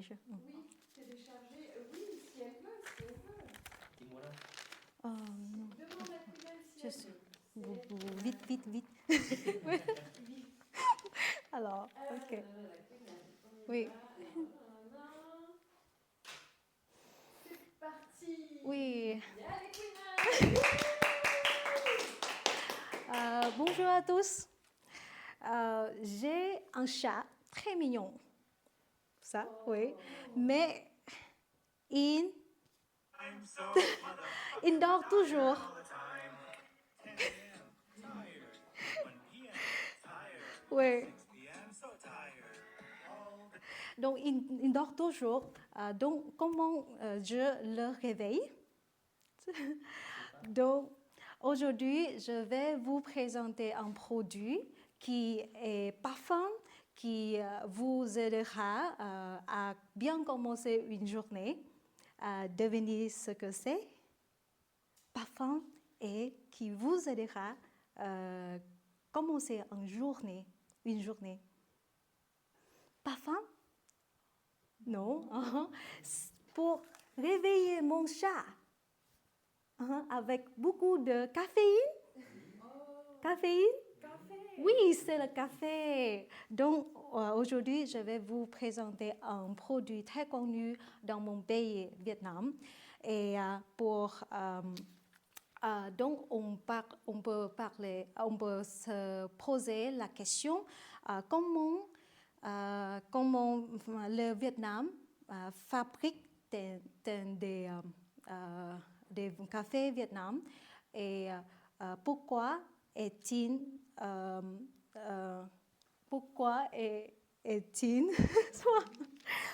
neige. Oui, télécharger. Oui, si elle veut, si elle veut. Dis-moi là. Non. Demande à Prud'homme si Je elle sais. veut. Si elle veut. Vite, vite, vite. Vite. Alors, ok. La Prud'homme. On y Oui. va. Alors, c'est parti. Oui. Allez, Prud'homme. Bonjour à tous. J'ai un chat très mignon. Ça, oui. Mais il dort toujours. Oui. Donc, il dort toujours. Donc, comment je le réveille? Donc, aujourd'hui, je vais vous présenter un produit qui est parfum, qui vous aidera à bien commencer une journée. Devinez ce que c'est? Parfum et qui vous aidera à commencer une journée. Parfum? Non. Pour réveiller mon chat avec beaucoup de caféine. Caféine? Oui, c'est le café. Donc, aujourd'hui, je vais vous présenter un produit très connu dans mon pays, Vietnam. Et donc, on peut se poser la question comment le Vietnam fabrique des cafés Vietnam et pourquoi est-il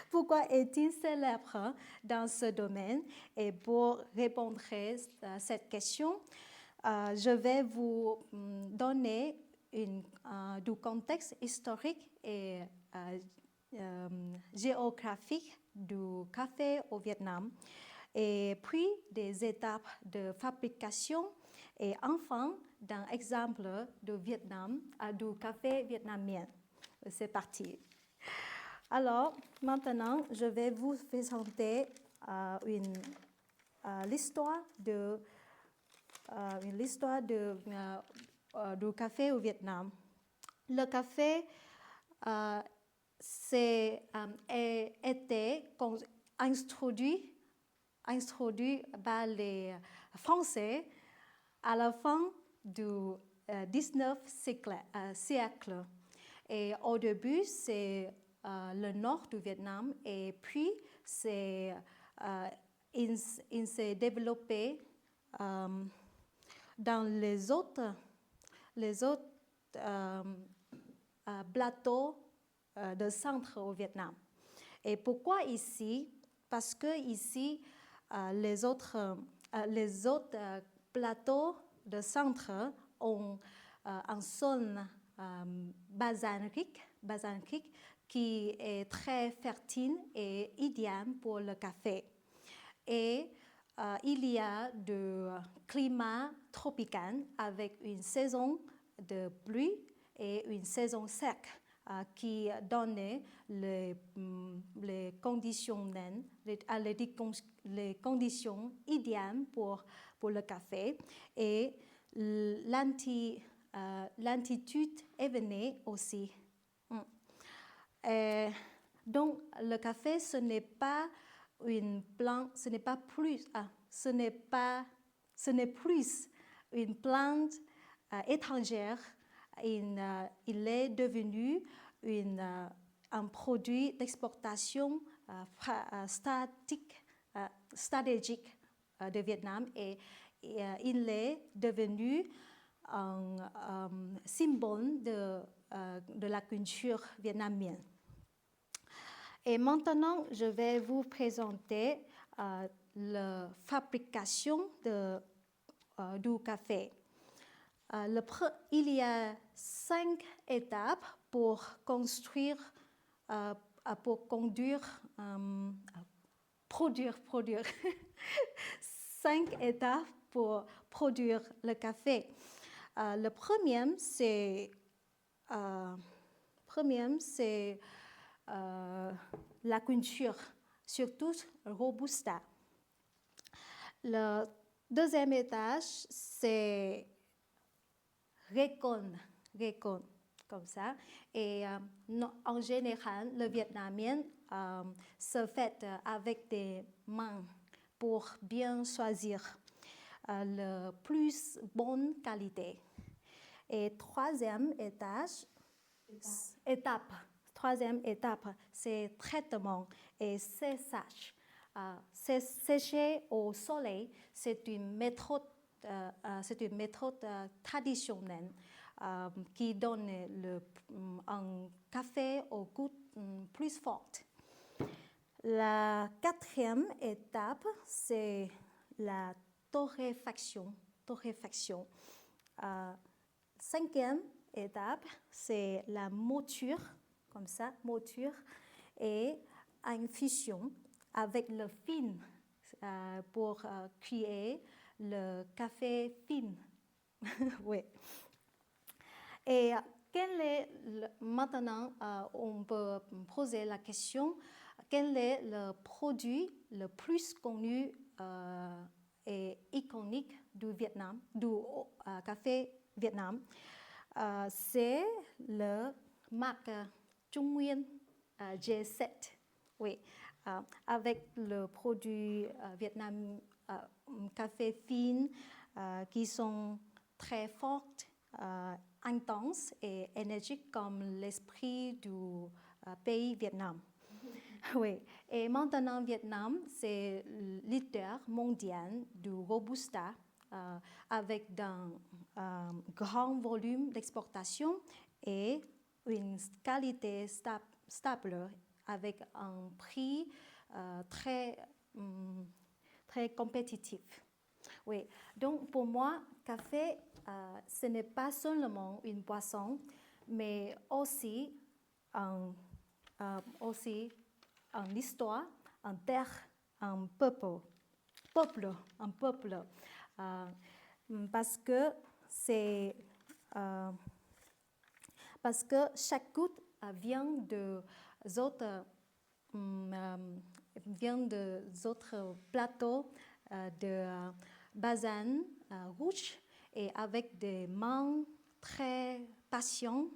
pourquoi est-il célèbre dans ce domaine? Et pour répondre à cette question, je vais vous donner du contexte historique et géographique du café au Vietnam, et puis des étapes de fabrication, et enfin d'un exemple du café vietnamien. C'est parti. Alors, maintenant, je vais vous présenter l'histoire du café au Vietnam. Le café été introduit par les Français à la fin du 19e siècle. Et au début, c'est le nord du Vietnam, et puis il s'est développé dans les autres plateaux de centre au Vietnam. Et pourquoi ici? Parce que ici, les autres plateaux de centre ont un sol basaltique qui est très fertile et idéal pour le café. Et il y a du climat tropical avec une saison de pluie et une saison sec qui donne les conditions idéales pour le café. Et l'altitude est venue aussi. Donc, le café, ce n'est plus une plante étrangère. Il est devenu un produit d'exportation stratégique de Vietnam, et il est devenu un symbole de la culture vietnamienne. Et maintenant, je vais vous présenter la fabrication du café. Il y a 5 étapes pour produire 5 étapes pour produire le café. Le premier, c'est la culture, surtout Robusta. Le deuxième étage, c'est Recon, comme ça. Et en général, le vietnamien se fait avec des mains pour bien choisir la plus bonne qualité. Et troisième étape, c'est traitement et séchage. Sécher au soleil, c'est une méthode traditionnelle qui donne un café au goût plus fort. La quatrième étape, c'est la torréfaction. Cinquième étape, c'est la mouture, comme ça, et infusion avec le fin pour créer le café fin. Oui. Et maintenant, on peut poser la question, quel est le produit le plus connu et iconique du Vietnam, du café Vietnam? C'est le marque Trung Nguyên G7. Oui, avec le produit Vietnam café fin qui sont très forts, intenses et énergiques comme l'esprit du pays Vietnam. Oui, et maintenant Vietnam, c'est leader mondial du Robusta avec un grand volume d'exportation et une qualité stable avec un prix très compétitif. Oui, donc pour moi, café, ce n'est pas seulement une boisson, mais aussi une histoire, une terre, un peuple. Parce que chaque goutte vient d'autres plateaux de basane rouge et avec des mains très patientes.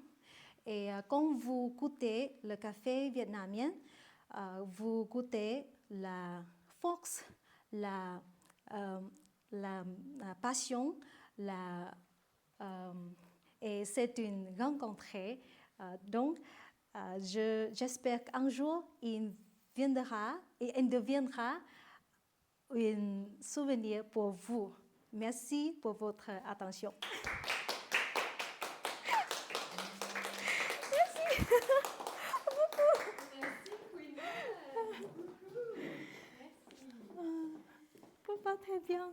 Et quand vous goûtez le café vietnamien, vous goûtez la force, la passion, et c'est une rencontre. Donc, j'espère qu'un jour, il deviendra un souvenir pour vous. Merci pour votre attention. Merci. Merci, Queena. Beaucoup. Merci. Pas très bien.